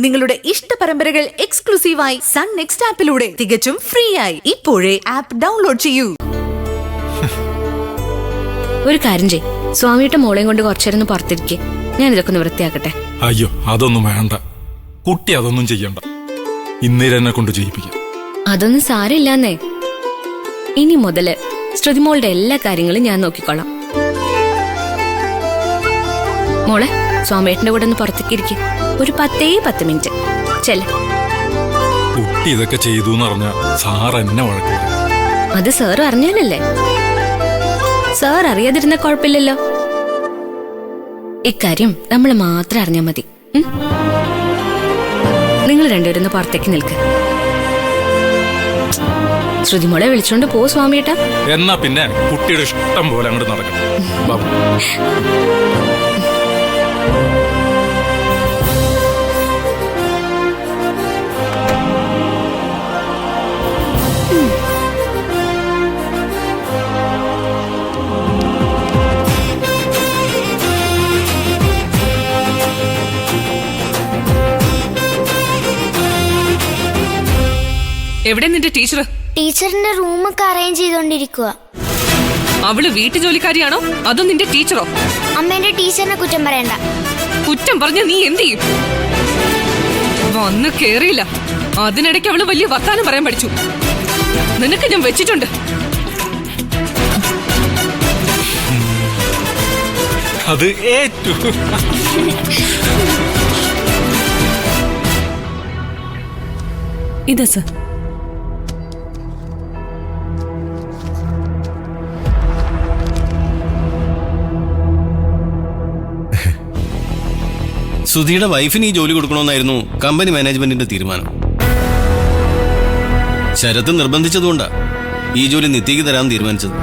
നിങ്ങളുടെ ഇഷ്ട പരമ്പരകൾ എക്സ്ക്ലൂസീവായി സൺ നെക്സ്റ്റ് ആപ്പിലൂടെ തികച്ചും ഫ്രീ ആയി ഇപ്പോഴേ ആപ്പ് ഡൗൺലോഡ് ചെയ്യൂ. ഒരു കാര്യം ചെയ്, സ്വാമിയുടെ മോളെയും കൊണ്ട് കുറച്ചേരൊന്ന് പുറത്തിരിക്കെ. ഞാൻ ഇതൊക്കെ ഒന്ന് വൃത്തിയാക്കട്ടെ. അയ്യോ, അതൊന്നും വേണ്ട. കുട്ടി അതൊന്നും ചെയ്യണ്ട. ഇന്നേരെന്നെ കൊണ്ട് ചെയ്യിപ്പിക്കാം. അതൊന്നും സാരമില്ലാന്നേ. ഇനി മുതല് ശ്രുതിമോളുടെ എല്ലാ കാര്യങ്ങളും ഞാൻ നോക്കിക്കോളാം. മോളെ, സ്വാമിയേട്ടന്റെ കൂടെ ഒന്ന് പുറത്തേക്ക് ഇരിക്കും. ഒരു 10 മിനിറ്റ് ചെല്ല. കുട്ടി ഇതൊക്കെ ചെയ്തു എന്ന് പറഞ്ഞ സാർ എന്നെ വഴക്ക്. അത് സാർ അറിഞ്ഞാലല്ലേ. സാർ അറിയാതിരുന്ന കുഴപ്പമില്ലല്ലോ. ഇക്കാര്യം നമ്മൾ മാത്രം അറിഞ്ഞാൽ മതി. നിങ്ങൾ രണ്ടുപേരും പുറത്തേക്ക് നിൽക്ക്. ശ്രുതിമോളെ വിളിച്ചോണ്ട് പോ സ്വാമിയേട്ടാ. എന്നാ പിന്നെ കുട്ടിയുടെ ഇഷ്ടം പോലെ അങ്ങോട്ട് നടക്കണം. എവിടെ നിന്റെ ടീച്ചർ? ടീച്ചറിന്റെ റൂമൊക്കെ അറേഞ്ച് ചെയ്തോണ്ടിരിക്കുക. അവള് വീട്ടു ജോലിക്കാരിയാണോ അതോ നിന്റെ ടീച്ചറോ? അമ്മേന്റെ ടീച്ചറിനെ കുറ്റം പറയണ്ട. കുറ്റം പറഞ്ഞ നീ എന്ത് ചെയ്യും? വന്ന് കേറിയില്ല, അതിനിടയ്ക്ക് അവള് വലിയ വർത്താനം പറയാൻ പഠിച്ചു. നിനക്ക് ഞാൻ വെച്ചിട്ടുണ്ട്. അത് ഏറ്റു. ഇതാ സർ. സുധിയുടെ വൈഫിന് ഈ ജോലി കൊടുക്കണമെന്നായിരുന്നു കമ്പനി മാനേജ്മെന്റിന്റെ തീരുമാനം. ശരത്ത് നിർബന്ധിച്ചതുകൊണ്ടാ ഈ ജോലി നിത്യക്ക് തരാൻ തീരുമാനിച്ചത്.